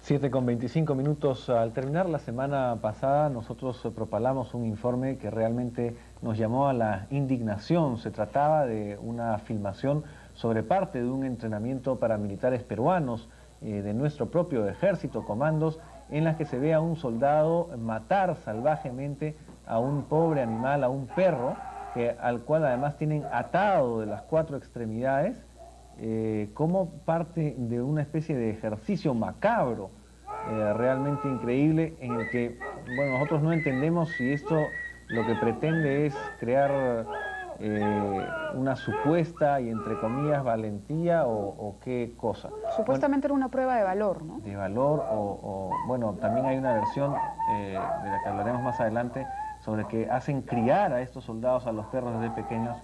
7:25. Al terminar la semana pasada, nosotros propalamos un informe que realmente nos llamó a la indignación. Se trataba de una filmación sobre parte de un entrenamiento para militares peruanos de nuestro propio ejército, comandos, en las que se ve a un soldado matar salvajemente a un pobre animal, a un perro, al cual además tienen atado de las 4 extremidades, como parte de una especie de ejercicio macabro, realmente increíble, en el que, bueno, nosotros no entendemos si esto lo que pretende es crear una supuesta y entre comillas valentía o qué cosa. Supuestamente era una prueba de valor, ¿no? De valor bueno, también hay una versión de la que hablaremos más adelante, sobre que hacen criar a estos soldados, a los perros desde pequeños,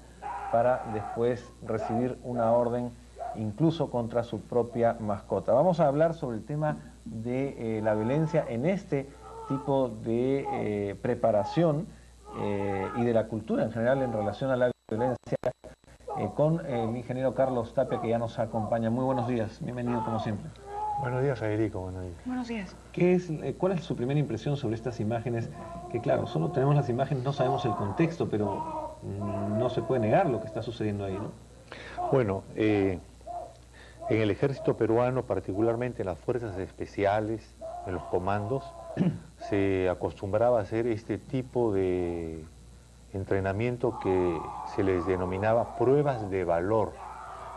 para después recibir una orden incluso contra su propia mascota. Vamos a hablar sobre el tema de la violencia en este tipo de preparación y de la cultura en general en relación a la violencia con el ingeniero Carlos Tapia, que ya nos acompaña. Muy buenos días, bienvenido como siempre. Buenos días, Federico, buenos días. Buenos días. ¿Cuál es su primera impresión sobre estas imágenes? Que claro, solo tenemos las imágenes, no sabemos el contexto, pero no se puede negar lo que está sucediendo ahí, ¿no? Bueno, en el ejército peruano, particularmente en las fuerzas especiales, en los comandos, se acostumbraba a hacer este tipo de entrenamiento que se les denominaba pruebas de valor.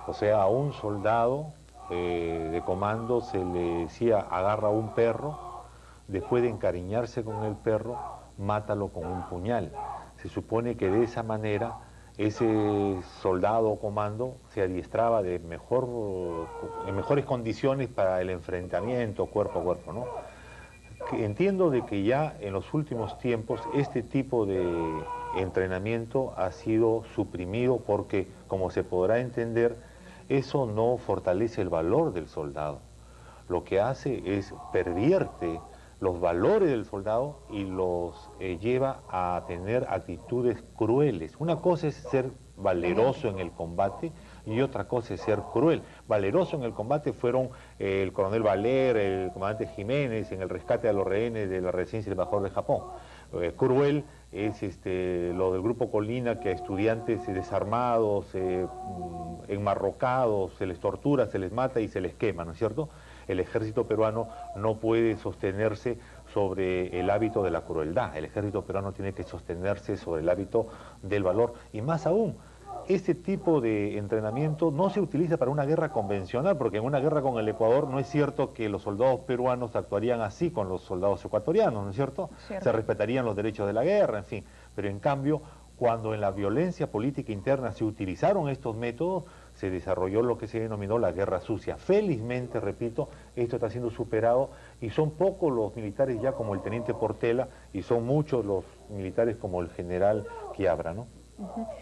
O sea, a un soldado de comando se le decía: agarra un perro, después de encariñarse con el perro, mátalo con un puñal. Se supone que de esa manera ese soldado o comando se adiestraba en mejores condiciones para el enfrentamiento cuerpo a cuerpo, ¿no? Entiendo de que ya en los últimos tiempos este tipo de entrenamiento ha sido suprimido porque, como se podrá entender, eso no fortalece el valor del soldado. Lo que hace es pervierte los valores del soldado y los lleva a tener actitudes crueles. Una cosa es ser valeroso en el combate y otra cosa es ser cruel. Valeroso en el combate fueron el coronel Valer, el comandante Jiménez en el rescate a los rehenes de la resistencia del embajador de Japón. Cruel es lo del grupo Colina, que a estudiantes desarmados, enmarrocados, se les tortura, se les mata y se les quema, ¿no es cierto? El ejército peruano no puede sostenerse sobre el hábito de la crueldad. El ejército peruano tiene que sostenerse sobre el hábito del valor. Y más aún, este tipo de entrenamiento no se utiliza para una guerra convencional, porque en una guerra con el Ecuador no es cierto que los soldados peruanos actuarían así con los soldados ecuatorianos, ¿no es cierto? Se respetarían los derechos de la guerra, en fin. Pero en cambio, cuando en la violencia política interna se utilizaron estos métodos, se desarrolló lo que se denominó la guerra sucia. Felizmente, repito, esto está siendo superado y son pocos los militares ya como el teniente Portela y son muchos los militares como el general Quiabra, ¿no?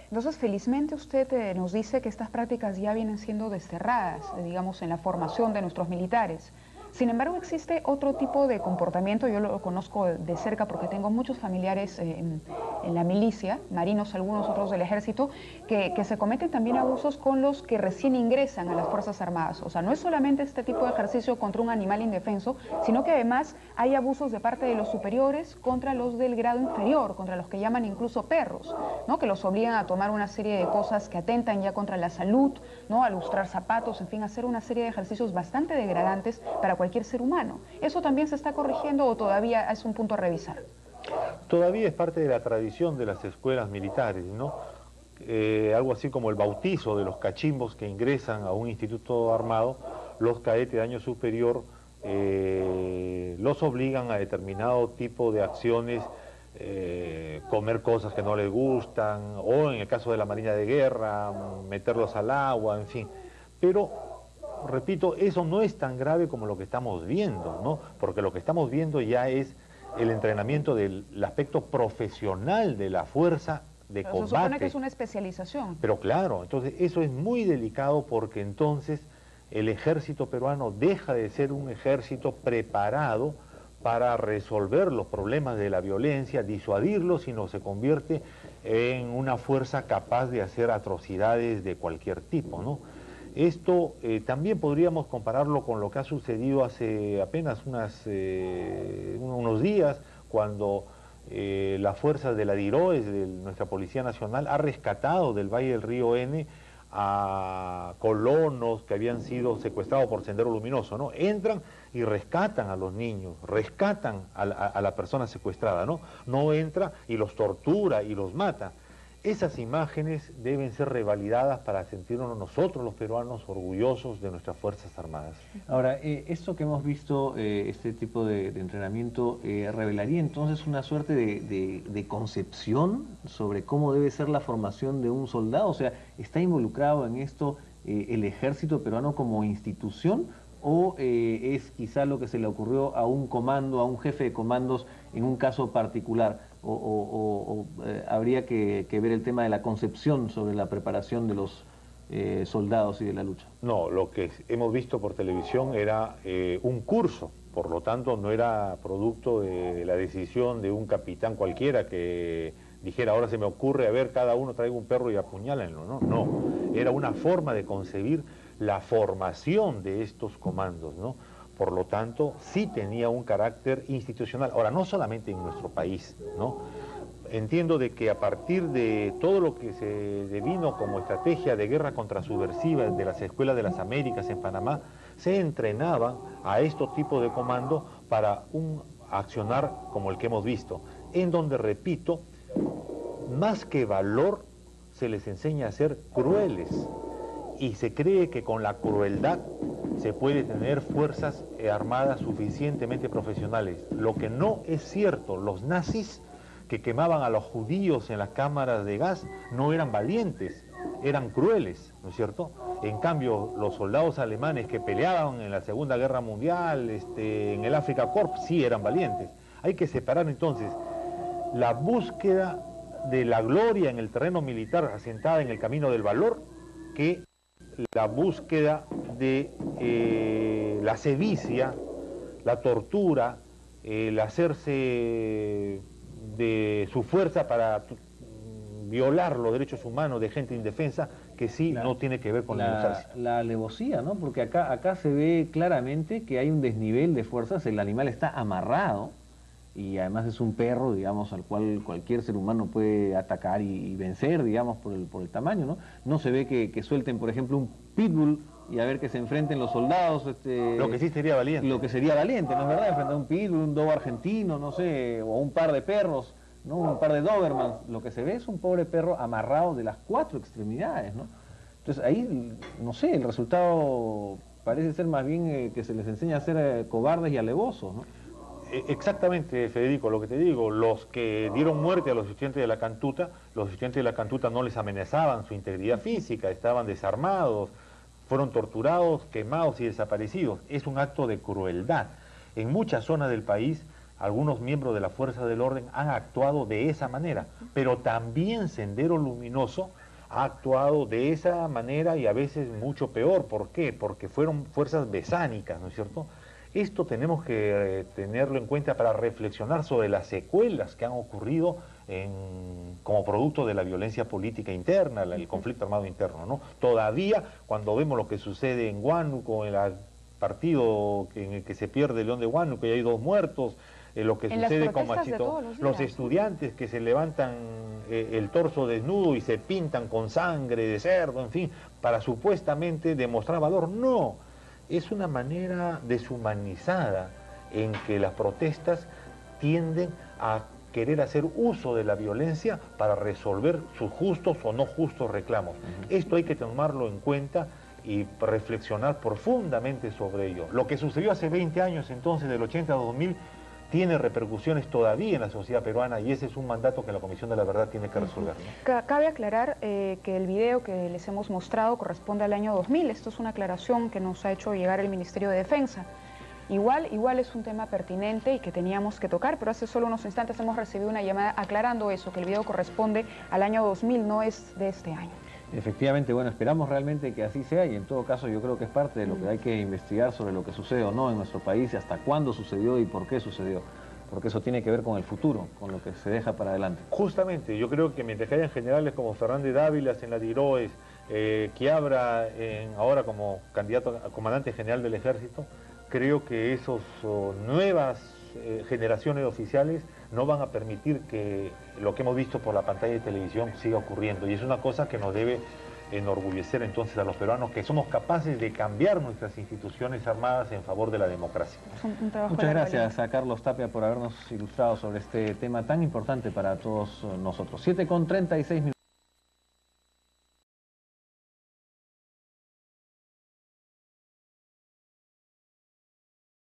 Entonces, felizmente usted nos dice que estas prácticas ya vienen siendo desterradas, digamos, en la formación de nuestros militares. Sin embargo, existe otro tipo de comportamiento, yo lo conozco de cerca porque tengo muchos familiares en la milicia, marinos, algunos otros del ejército, que se cometen también abusos con los que recién ingresan a las Fuerzas Armadas. O sea, no es solamente este tipo de ejercicio contra un animal indefenso, sino que además hay abusos de parte de los superiores contra los del grado inferior, contra los que llaman incluso perros, ¿no? Que los obligan a tomar una serie de cosas que atentan ya contra la salud, ¿no? A lustrar zapatos, en fin, hacer una serie de ejercicios bastante degradantes para cualquier ser humano. ¿Eso también se está corrigiendo o todavía es un punto a revisar? Todavía es parte de la tradición de las escuelas militares, ¿no? Algo así como el bautizo de los cachimbos que ingresan a un instituto armado, los cadetes de año superior los obligan a determinado tipo de acciones, comer cosas que no les gustan, o en el caso de la Marina de Guerra, meterlos al agua, en fin. Pero repito, eso no es tan grave como lo que estamos viendo, ¿no? Porque lo que estamos viendo ya es el entrenamiento del aspecto profesional de la fuerza de combate. Se supone que es una especialización. Pero claro, entonces eso es muy delicado porque entonces el ejército peruano deja de ser un ejército preparado para resolver los problemas de la violencia, disuadirlos, sino se convierte en una fuerza capaz de hacer atrocidades de cualquier tipo, ¿no? Esto también podríamos compararlo con lo que ha sucedido hace apenas unos días, cuando las fuerzas de la DIROES, de nuestra Policía Nacional, ha rescatado del Valle del Río N a colonos que habían sido secuestrados por Sendero Luminoso, ¿no? Entran y rescatan a los niños, rescatan a la persona secuestrada, ¿no? No entra y los tortura y los mata. Esas imágenes deben ser revalidadas para sentirnos nosotros los peruanos orgullosos de nuestras Fuerzas Armadas. Ahora, esto que hemos visto, este tipo de entrenamiento, revelaría entonces una suerte de concepción sobre cómo debe ser la formación de un soldado. O sea, ¿está involucrado en esto el ejército peruano como institución? ¿O es quizá lo que se le ocurrió a un comando, a un jefe de comandos en un caso particular? ¿O habría que ver el tema de la concepción sobre la preparación de los soldados y de la lucha? No, lo que hemos visto por televisión era un curso, por lo tanto no era producto de la decisión de un capitán cualquiera que dijera, ahora se me ocurre, a ver, cada uno traiga un perro y apuñálenlo, ¿no? No, era una forma de concebir la formación de estos comandos, ¿no? Por lo tanto, sí tenía un carácter institucional. Ahora, no solamente en nuestro país, ¿no? Entiendo de que a partir de todo lo que se devino como estrategia de guerra contrasubversiva de las escuelas de las Américas en Panamá, se entrenaban a estos tipos de comandos para un accionar como el que hemos visto, en donde, repito, más que valor, se les enseña a ser crueles, y se cree que con la crueldad se puede tener fuerzas armadas suficientemente profesionales. Lo que no es cierto, los nazis que quemaban a los judíos en las cámaras de gas no eran valientes, eran crueles, ¿no es cierto? En cambio, los soldados alemanes que peleaban en la Segunda Guerra Mundial, en el Afrika Korps, sí eran valientes. Hay que separar entonces la búsqueda de la gloria en el terreno militar asentada en el camino del valor, que la búsqueda de la sevicia, la tortura, el hacerse de su fuerza para violar los derechos humanos de gente indefensa, que sí no tiene que ver con la alevosía, ¿no? Porque acá se ve claramente que hay un desnivel de fuerzas, el animal está amarrado, y además es un perro, digamos, al cual cualquier ser humano puede atacar y vencer, digamos, por el tamaño, ¿no? No se ve que suelten, por ejemplo, un pitbull y a ver que se enfrenten los soldados. Lo que sí sería valiente. Lo que sería valiente, ¿no es verdad? Enfrentar un pitbull, un dogo argentino, no sé, o un par de perros, ¿no? Un par de dobermans. Lo que se ve es un pobre perro amarrado de las 4 extremidades, ¿no? Entonces ahí, no sé, el resultado parece ser más bien que se les enseña a ser cobardes y alevosos, ¿no? Exactamente, Federico, lo que te digo, los que dieron muerte a los estudiantes de la Cantuta, los estudiantes de la Cantuta no les amenazaban su integridad física, estaban desarmados, fueron torturados, quemados y desaparecidos. Es un acto de crueldad. En muchas zonas del país, algunos miembros de la Fuerza del Orden han actuado de esa manera, pero también Sendero Luminoso ha actuado de esa manera y a veces mucho peor. ¿Por qué? Porque fueron fuerzas besánicas, ¿no es cierto? Esto tenemos que tenerlo en cuenta para reflexionar sobre las secuelas que han ocurrido como producto de la violencia política interna, el conflicto armado interno, ¿no? Todavía, cuando vemos lo que sucede en Huánuco, en el partido en el que se pierde el León de Huánuco y hay 2 muertos, lo que sucede con Machito, los estudiantes que se levantan el torso desnudo y se pintan con sangre de cerdo, en fin, para supuestamente demostrar valor. No. Es una manera deshumanizada en que las protestas tienden a querer hacer uso de la violencia para resolver sus justos o no justos reclamos. Esto hay que tomarlo en cuenta y reflexionar profundamente sobre ello. Lo que sucedió hace 20 años, entonces, del 80 a 2000, tiene repercusiones todavía en la sociedad peruana y ese es un mandato que la Comisión de la Verdad tiene que resolver, ¿no? Cabe aclarar que el video que les hemos mostrado corresponde al año 2000. Esto es una aclaración que nos ha hecho llegar el Ministerio de Defensa. Igual es un tema pertinente y que teníamos que tocar, pero hace solo unos instantes hemos recibido una llamada aclarando eso, que el video corresponde al año 2000, no es de este año. Efectivamente, bueno, esperamos realmente que así sea y en todo caso yo creo que es parte de lo que hay que investigar sobre lo que sucede o no en nuestro país y hasta cuándo sucedió y por qué sucedió, porque eso tiene que ver con el futuro, con lo que se deja para adelante. Justamente, yo creo que mientras que hayan generales como Fernández Dávila en la DIROES, Quiabra ahora como candidato a comandante general del ejército, creo que esos nuevas generaciones de oficiales no van a permitir que lo que hemos visto por la pantalla de televisión siga ocurriendo, y es una cosa que nos debe enorgullecer entonces a los peruanos, que somos capaces de cambiar nuestras instituciones armadas en favor de la democracia. Muchas gracias a Carlos Tapia por habernos ilustrado sobre este tema tan importante para todos nosotros. 7:36 minutos.